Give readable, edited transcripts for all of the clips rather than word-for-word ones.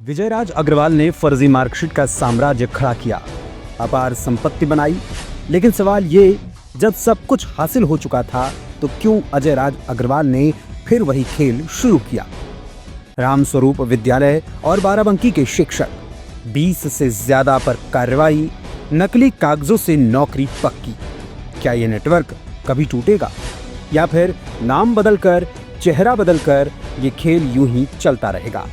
विजयराज अग्रवाल ने फर्जी मार्कशीट का साम्राज्य खड़ा किया, अपार संपत्ति बनाई। लेकिन सवाल ये, जब सब कुछ हासिल हो चुका था तो क्यों अजय राज अग्रवाल ने फिर वही खेल शुरू किया? रामस्वरूप विद्यालय और बाराबंकी के शिक्षक, 20 से ज्यादा पर कार्रवाई, नकली कागजों से नौकरी पक्की। क्या ये नेटवर्क कभी टूटेगा या फिर नाम बदलकर, चेहरा बदलकर ये खेल यूं ही चलता रहेगा?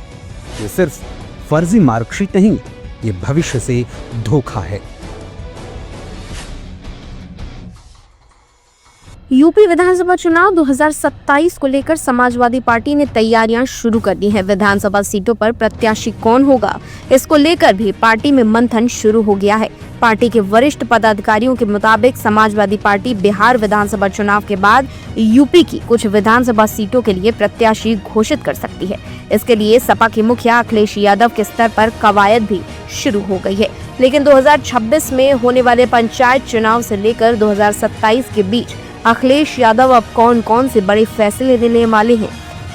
ये सिर्फ फर्जी मार्कशीट नहीं, ये भविष्य से धोखा है। यूपी विधानसभा चुनाव 2027 को लेकर समाजवादी पार्टी ने तैयारियां शुरू कर दी हैं। विधानसभा सीटों पर प्रत्याशी कौन होगा, इसको लेकर भी पार्टी में मंथन शुरू हो गया है। पार्टी के वरिष्ठ पदाधिकारियों के मुताबिक समाजवादी पार्टी बिहार विधानसभा चुनाव के बाद यूपी की कुछ विधानसभा सीटों के लिए प्रत्याशी घोषित कर सकती है। इसके लिए सपा के मुखिया अखिलेश यादव के स्तर पर कवायद भी शुरू हो गई है। लेकिन 2026 में होने वाले पंचायत चुनाव से लेकर 2027 के बीच अखिलेश यादव अब कौन कौन से बड़े फैसले लेने वाले हैं?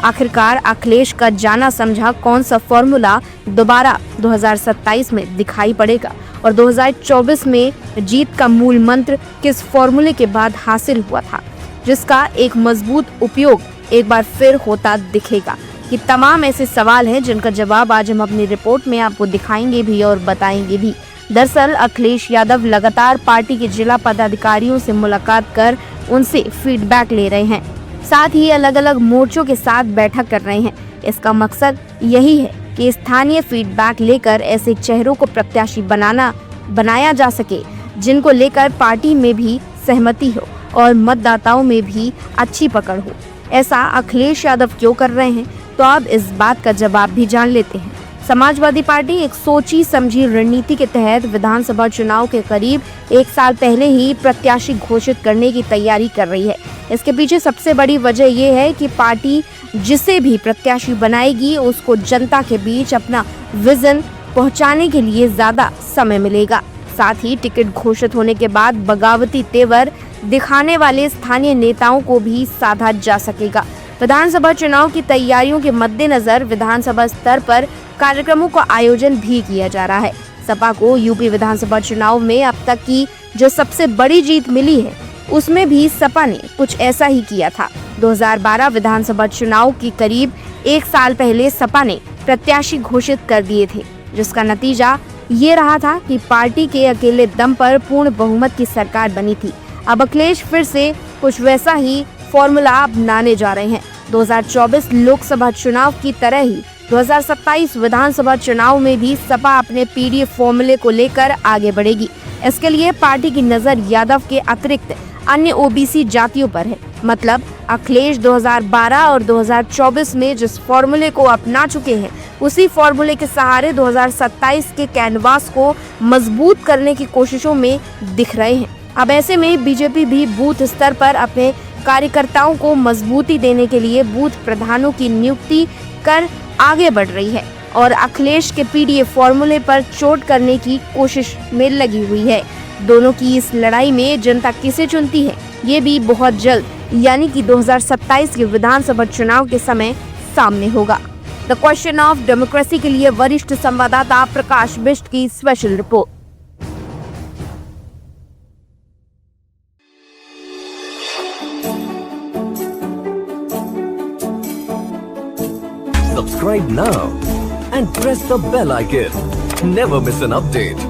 आखिरकार अखिलेश का जाना समझा कौन सा फॉर्मूला दोबारा 2027 में दिखाई पड़ेगा और 2024 में जीत का मूल मंत्र किस फॉर्मूले के बाद हासिल हुआ था, जिसका एक मजबूत उपयोग एक बार फिर होता दिखेगा? ये तमाम ऐसे सवाल हैं जिनका जवाब आज हम अपनी रिपोर्ट में आपको दिखाएंगे भी और बताएंगे भी। दरअसल अखिलेश यादव लगातार पार्टी के जिला पदाधिकारियों से मुलाकात कर उनसे फीडबैक ले रहे हैं, साथ ही अलग अलग मोर्चों के साथ बैठक कर रहे हैं। इसका मकसद यही है कि स्थानीय फीडबैक लेकर ऐसे चेहरों को प्रत्याशी बनाया जा सके जिनको लेकर पार्टी में भी सहमति हो और मतदाताओं में भी अच्छी पकड़ हो। ऐसा अखिलेश यादव क्यों कर रहे हैं, तो अब इस बात का जवाब भी जान लेते हैं। समाजवादी पार्टी एक सोची समझी रणनीति के तहत विधानसभा चुनाव के करीब 1 साल पहले ही प्रत्याशी घोषित करने की तैयारी कर रही है। इसके पीछे सबसे बड़ी वजह यह है कि पार्टी जिसे भी प्रत्याशी बनाएगी उसको जनता के बीच अपना विजन पहुंचाने के लिए ज्यादा समय मिलेगा। साथ ही टिकट घोषित होने के बाद बगावती तेवर दिखाने वाले स्थानीय नेताओं को भी साधा जा सकेगा। विधानसभा चुनाव की तैयारियों के मद्देनजर विधानसभा स्तर पर कार्यक्रमों का आयोजन भी किया जा रहा है। सपा को यूपी विधानसभा चुनाव में अब तक की जो सबसे बड़ी जीत मिली है, उसमें भी सपा ने कुछ ऐसा ही किया था। 2012 विधानसभा चुनाव की करीब 1 साल पहले सपा ने प्रत्याशी घोषित कर दिए थे, जिसका नतीजा ये रहा था कि पार्टी के अकेले दम पर पूर्ण बहुमत की सरकार बनी थी। अब अखिलेश फिर से कुछ वैसा ही फॉर्मूला अपनाने जा रहे हैं। 2024 लोकसभा चुनाव की तरह ही 2027 विधानसभा चुनाव में भी सपा अपने पीडीएफ फॉर्मूले को लेकर आगे बढ़ेगी। इसके लिए पार्टी की नजर यादव के अतिरिक्त अन्य ओबीसी जातियों पर है। मतलब अखिलेश 2012 और 2024 में जिस फॉर्मूले को अपना चुके हैं, उसी फॉर्मूले के सहारे 2027 के कैनवास को मजबूत करने की कोशिशों में दिख रहे हैं। अब ऐसे में बीजेपी भी बूथ स्तर पर अपने कार्यकर्ताओं को मजबूती देने के लिए बूथ प्रधानों की नियुक्ति कर आगे बढ़ रही है और अखिलेश के पीडीएफ फॉर्मूले पर चोट करने की कोशिश में लगी हुई है। दोनों की इस लड़ाई में जनता किसे चुनती है, ये भी बहुत जल्द यानी कि 2027 के विधानसभा चुनाव के समय सामने होगा। द क्वेश्चन ऑफ डेमोक्रेसी के लिए वरिष्ठ संवाददाता प्रकाश बिष्ट की special report. Subscribe now and press the bell icon. Never miss an update.